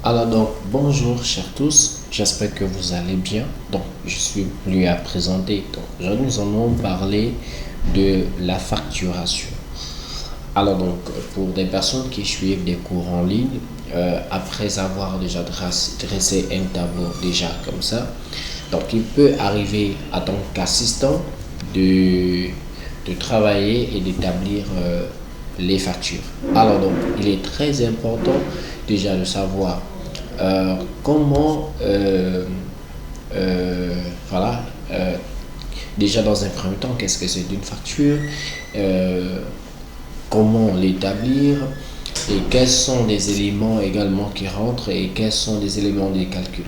Alors donc, bonjour chers tous, j'espère que vous allez bien. Donc, je suis venu à présenter. Donc, aujourd'hui, nous allons parler de la facturation. Alors donc, pour des personnes qui suivent des cours en ligne, après avoir déjà dressé un tableau déjà comme ça, donc il peut arriver à tant qu'assistant de travailler et d'établir les factures. Alors donc, il est très important déjà de savoir comment voilà déjà dans un premier temps qu'est-ce que c'est une facture, euh, comment l'établir et quels sont les éléments également qui rentrent et quels sont les éléments de calcul.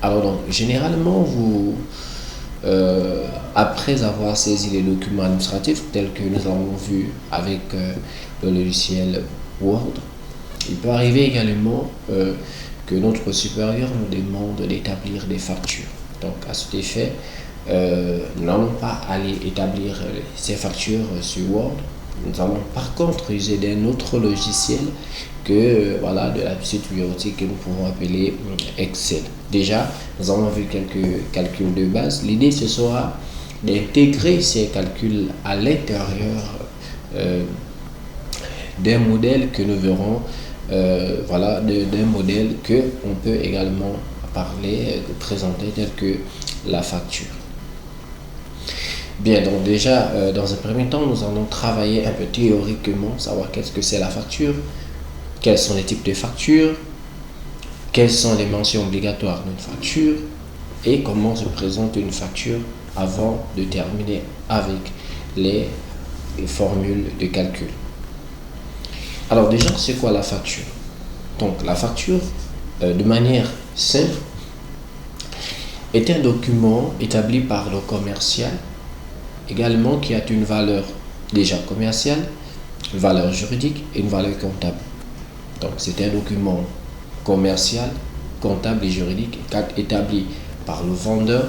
Alors donc généralement après avoir saisi les documents administratifs tels que nous avons vu avec le logiciel Word, il peut arriver également que notre supérieur nous demande d'établir des factures. Donc à cet effet, nous n'allons pas aller établir ces factures sur Word. Nous allons par contre user d'un autre logiciel que voilà, de la suite bureautique que nous pouvons appeler Excel. Déjà, nous avons vu quelques calculs de base. L'idée, ce sera d'intégrer ces calculs à l'intérieur d'un modèle que nous verrons, voilà, d'un modèle que on peut également parler, présenter tel que la facture. Bien, donc déjà, dans un premier temps, nous allons travailler un peu théoriquement, savoir qu'est-ce que c'est la facture, quels sont les types de factures, quelles sont les mentions obligatoires d'une facture et comment se présente une facture avant de terminer avec les formules de calcul. Alors déjà, c'est quoi la facture? Donc la facture, de manière simple, est un document établi par le commercial, également qui a une valeur déjà commerciale, une valeur juridique et une valeur comptable. Donc c'est un document commercial, comptable et juridique établi par le vendeur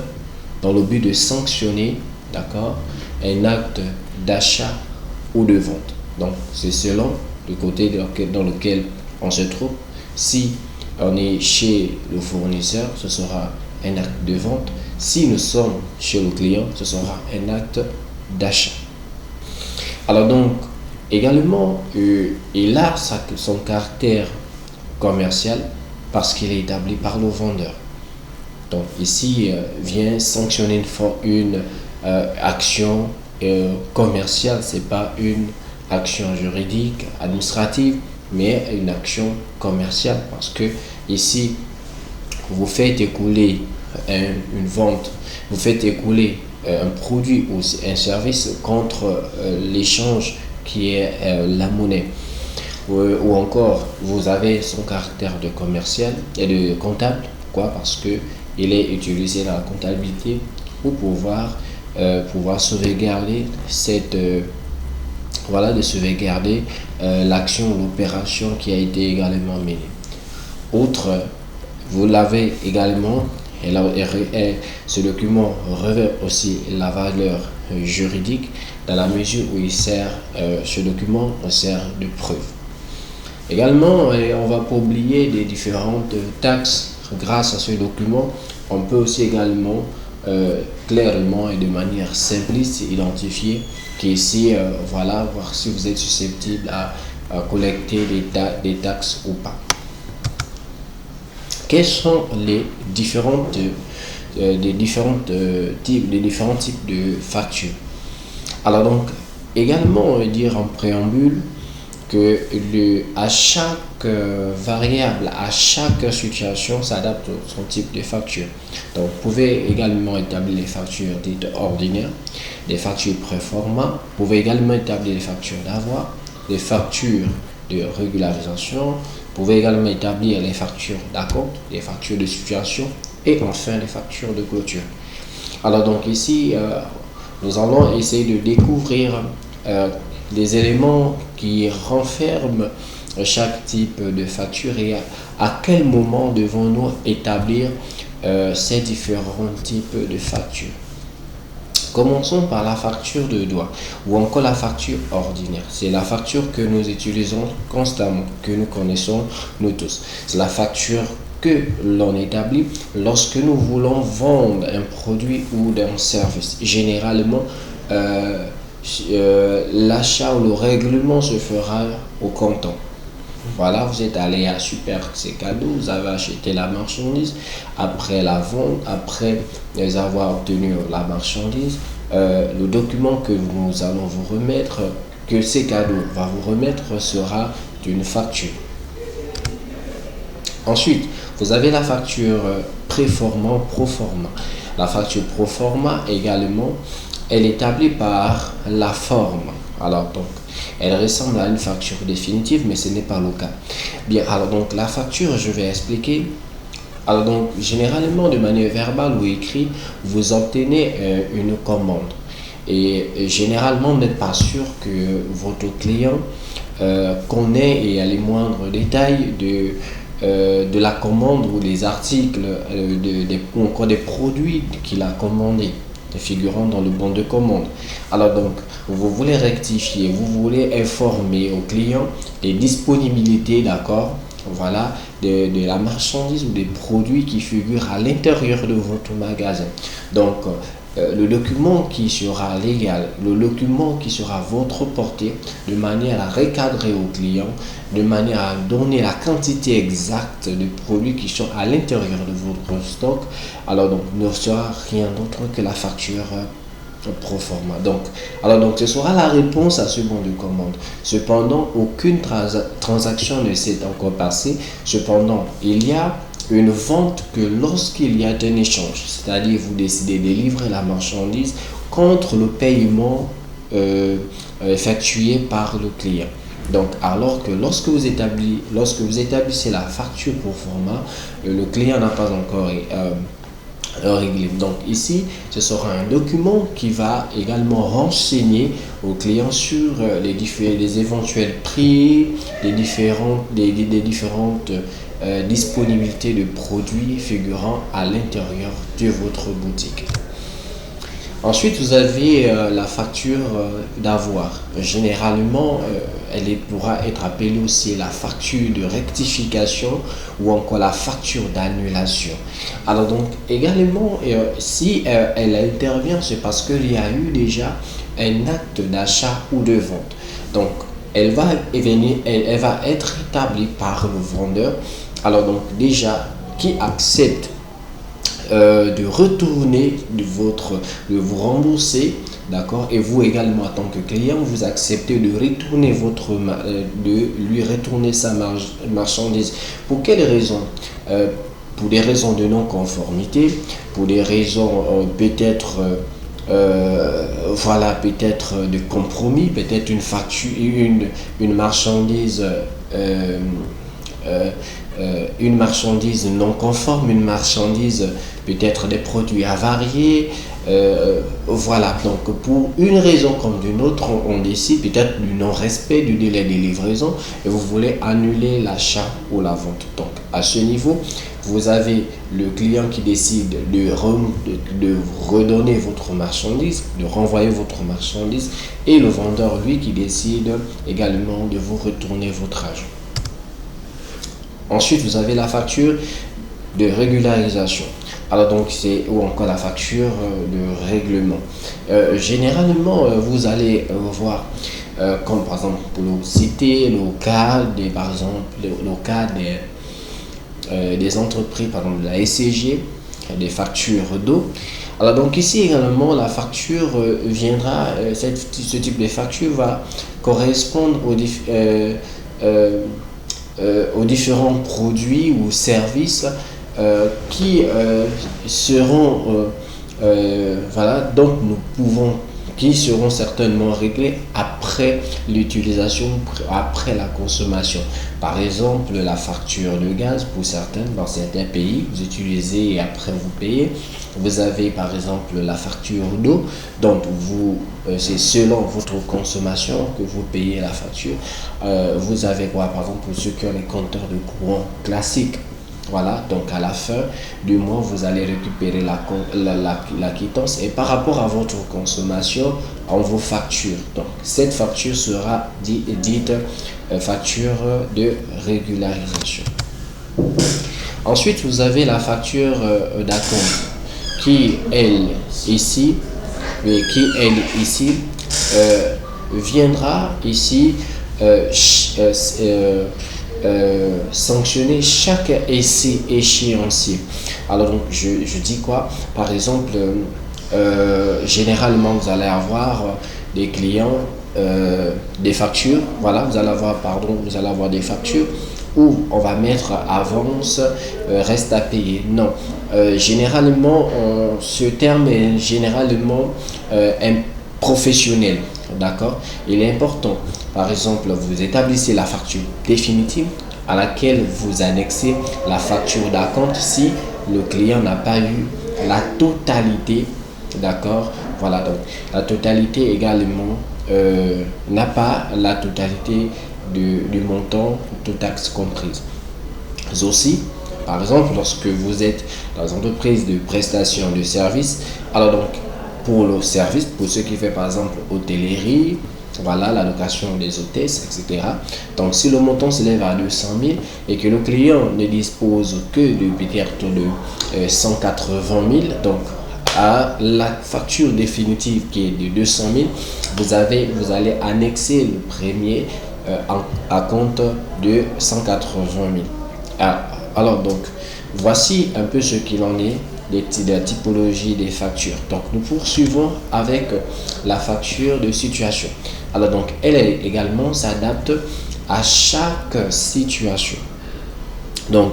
dans le but de sanctionner, d'accord, un acte d'achat ou de vente. Donc c'est selon le côté dans lequel on se trouve. Si on est chez le fournisseur, ce sera un acte de vente. Si nous sommes chez le client, ce sera un acte d'achat. Alors donc, également, il a son caractère commercial parce qu'il est établi par le vendeur. Donc ici, vient sanctionner une action commerciale, c'est pas une action juridique, administrative, mais une action commerciale parce que ici, vous faites écouler une vente, vous faites écouler un produit ou un service contre l'échange qui est la monnaie. Ou encore, vous avez son caractère de commercial et de comptable. Pourquoi? Parce que il est utilisé dans la comptabilité pour pouvoir sauvegarder cette voilà, de sauvegarder l'action ou l'opération qui a été également menée. Outre, vous l'avez également, ce document revêt aussi la valeur juridique dans la mesure où il sert, ce document sert de preuve. Également, on va pas oublier des différentes taxes grâce à ce document. On peut aussi également clairement et de manière simpliste identifier qu'ici, voilà, voir si vous êtes susceptible à collecter des taxes ou pas. Quels sont les différents types de factures? Alors donc, également, on va dire en préambule que à chaque variable, à chaque situation s'adapte son type de facture. Donc, vous pouvez également établir les factures dites ordinaires, des factures pré-format. Vous pouvez également établir les factures d'avoir, des factures de régularisation. Vous pouvez également établir les factures d'acompte, les factures de situation et enfin les factures de clôture. Alors donc ici, nous allons essayer de découvrir des éléments qui renferment chaque type de facture et à quel moment devons-nous établir ces différents types de factures. Commençons par la facture de doigt ou encore la facture ordinaire. C'est la facture que nous utilisons constamment, que nous connaissons nous tous. C'est la facture que l'on établit lorsque nous voulons vendre un produit ou un service. Généralement, l'achat ou le règlement se fera au comptant. Voilà, vous êtes allé à Super C'est Cadeau, vous avez acheté la marchandise. Après la vente, après avoir obtenu la marchandise, le document que nous allons vous remettre, que C'est Cadeau va vous remettre, sera une facture. Ensuite, vous avez la facture préforma, proforma. La facture proforma également, elle est établie par la forme. Alors donc, elle ressemble à une facture définitive, mais ce n'est pas le cas. Bien, alors donc la facture, je vais expliquer. Alors donc, généralement, de manière verbale ou écrite, vous obtenez une commande. Et généralement, vous n'êtes pas sûr que votre client connaît et a les moindres détails de la commande ou des articles ou encore des produits qu'il a commandés, figurant dans le bon de commande. Alors donc, vous voulez rectifier, vous voulez informer au client des disponibilités, d'accord, voilà, de la marchandise ou des produits qui figurent à l'intérieur de votre magasin. Donc, le document qui sera légal, le document qui sera à votre portée, de manière à recadrer au client, de manière à donner la quantité exacte de produits qui sont à l'intérieur de votre stock, alors donc ne sera rien d'autre que la facture proforma. Donc ce sera la réponse à ce bon de commande. Cependant, aucune transaction ne s'est encore passée. Cependant, il y a une vente que lorsqu'il y a un échange, c'est-à-dire vous décidez de livrer la marchandise contre le paiement effectué par le client. Donc, alors que lorsque vous établissez la facture proforma, le client n'a pas encore réglé. Donc ici, ce sera un document qui va également renseigner au client sur les éventuels prix, les différentes disponibilités de produits figurant à l'intérieur de votre boutique. Ensuite, vous avez la facture d'avoir. Généralement, elle pourra être appelée aussi la facture de rectification ou encore la facture d'annulation. Alors donc, également, si elle intervient, c'est parce qu'il y a eu déjà un acte d'achat ou de vente. Donc, elle va être établie par le vendeur. Alors donc, déjà, qui accepte de retourner de vous rembourser, d'accord, et vous également en tant que client vous acceptez de retourner de lui retourner sa marchandise. Pour quelles raisons? Pour des raisons de non-conformité, pour des raisons peut-être peut-être de compromis, peut-être une facture, une marchandise non conforme, une marchandise peut-être des produits avariés, voilà. Donc pour une raison comme d'une autre, on décide peut-être du non-respect du délai de livraison et vous voulez annuler l'achat ou la vente. Donc à ce niveau, vous avez le client qui décide de redonner votre marchandise, de renvoyer votre marchandise, et le vendeur, lui, qui décide également de vous retourner votre argent. Ensuite, vous avez la facture de régularisation. Alors donc, ou encore la facture de règlement. Généralement, vous allez voir, comme par exemple, pour citer le cas des entreprises, par exemple, de la SCG, des factures d'eau. Alors donc ici également, la facture viendra, ce type de facture va correspondre aux différents produits ou services qui seront qui seront certainement réglés après l'utilisation, après la consommation. Par exemple, la facture de gaz, pour dans certains pays, vous utilisez et après vous payez. Vous avez par exemple la facture d'eau, donc c'est selon votre consommation que vous payez la facture. Vous avez quoi, par exemple, pour ceux qui ont les compteurs de courant classiques, Voilà, donc à la fin du mois, vous allez récupérer la quittance et par rapport à votre consommation, on vous facture. Donc cette facture sera dite facture de régularisation. Ensuite, vous avez la facture d'acompte qui, elle, ici, viendra ici sanctionner chaque échéancier. Alors donc je dis quoi? Par exemple, généralement vous allez avoir des clients, des factures. Voilà, vous allez avoir des factures où on va mettre avance, reste à payer. Non, généralement ce terme est généralement professionnel. D'accord? Il est important. Par exemple, vous établissez la facture définitive à laquelle vous annexez la facture d'acompte si le client n'a pas eu la totalité. D'accord? Voilà, donc la totalité également n'a pas la totalité du montant, toute taxe comprise. Aussi, par exemple, lorsque vous êtes dans une entreprise de prestation de services, alors donc pour le service, pour ceux qui font par exemple hôtellerie, voilà, la location des hôtesses, etc. Donc si le montant s'élève à 200 000 et que le client ne dispose que de peut-être de 180 000, donc à la facture définitive qui est de 200 000, vous allez annexer le premier à compte de 180 000. Alors donc, voici un peu ce qu'il en est de la typologie des factures. Donc nous poursuivons avec la facture de situation. Alors donc elle également s'adapte à chaque situation. Donc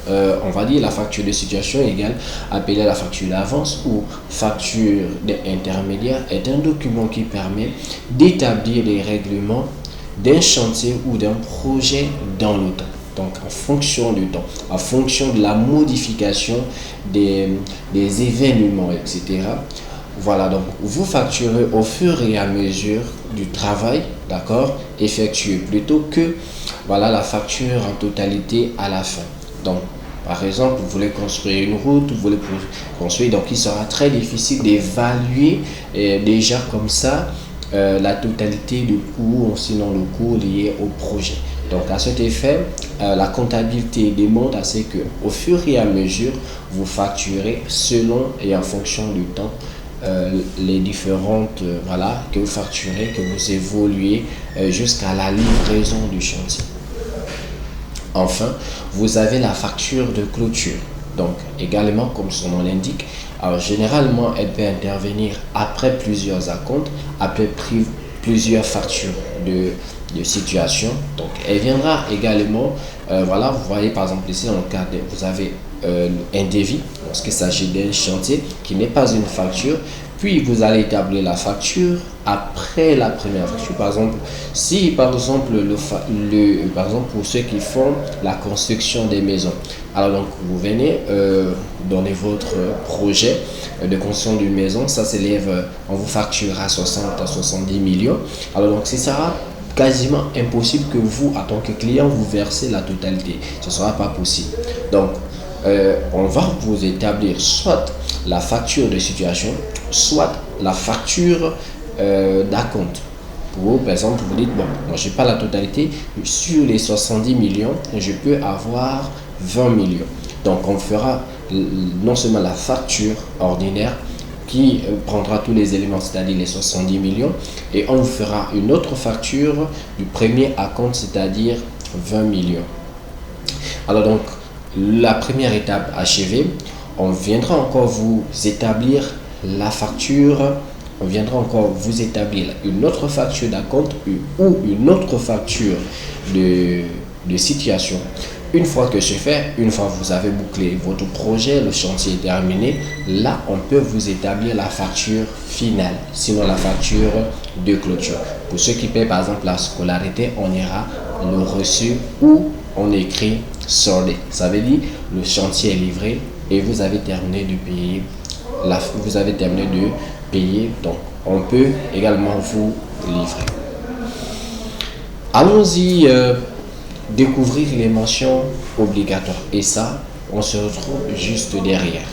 on va dire la facture de situation égale appelée la facture d'avance ou facture intermédiaire est un document qui permet d'établir les règlements d'un chantier ou d'un projet dans le temps. Donc en fonction du temps, en fonction de la modification des événements, etc. Voilà, donc vous facturez au fur et à mesure du travail, d'accord, effectué, plutôt que voilà la facture en totalité à la fin. Donc par exemple, vous voulez construire une route, vous voulez construire, donc il sera très difficile d'évaluer déjà comme ça la totalité du coût, sinon le coût lié au projet. Donc à cet effet, la comptabilité demande à ce que au fur et à mesure, vous facturez selon et en fonction du temps les différentes voilà que vous facturez, que vous évoluez jusqu'à la livraison du chantier. Enfin, vous avez la facture de clôture. Donc également, comme son nom l'indique, alors généralement elle peut intervenir après plusieurs acomptes, après plusieurs factures de situation. Donc elle viendra également, voilà, vous voyez par exemple ici dans le cas de, vous avez un devis lorsqu'il s'agit d'un chantier qui n'est pas une facture, puis vous allez établir la facture après la première facture. Par exemple, si par exemple par exemple pour ceux qui font la construction des maisons, alors donc vous venez donner votre projet de construction d'une maison, ça s'élève, on vous facturera 60 à 70 millions. Alors donc ce sera quasiment impossible que vous, en tant que client, vous versez la totalité. Ce ne sera pas possible. Donc on va vous établir soit la facture de situation, soit la facture d'acompte. Pour par exemple, vous dites, bon, moi j'ai pas la totalité, sur les 70 millions, je peux avoir 20 millions. Donc on fera non seulement la facture ordinaire qui prendra tous les éléments, c'est-à-dire les 70 millions, et on vous fera une autre facture du premier acompte, c'est-à-dire 20 millions. Alors donc, la première étape achevée, on viendra encore vous établir la facture, on viendra encore vous établir une autre facture d'acompte ou une autre facture de situation. Une fois que c'est fait, une fois que vous avez bouclé votre projet, le chantier est terminé, là on peut vous établir la facture finale, sinon la facture de clôture. Pour ceux qui paient par exemple la scolarité, on ira le reçu ou on écrit soldé. Ça veut dire le chantier est livré et vous avez terminé de payer. Donc on peut également vous livrer. Allons-y découvrir les mentions obligatoires. Et ça, on se retrouve juste derrière.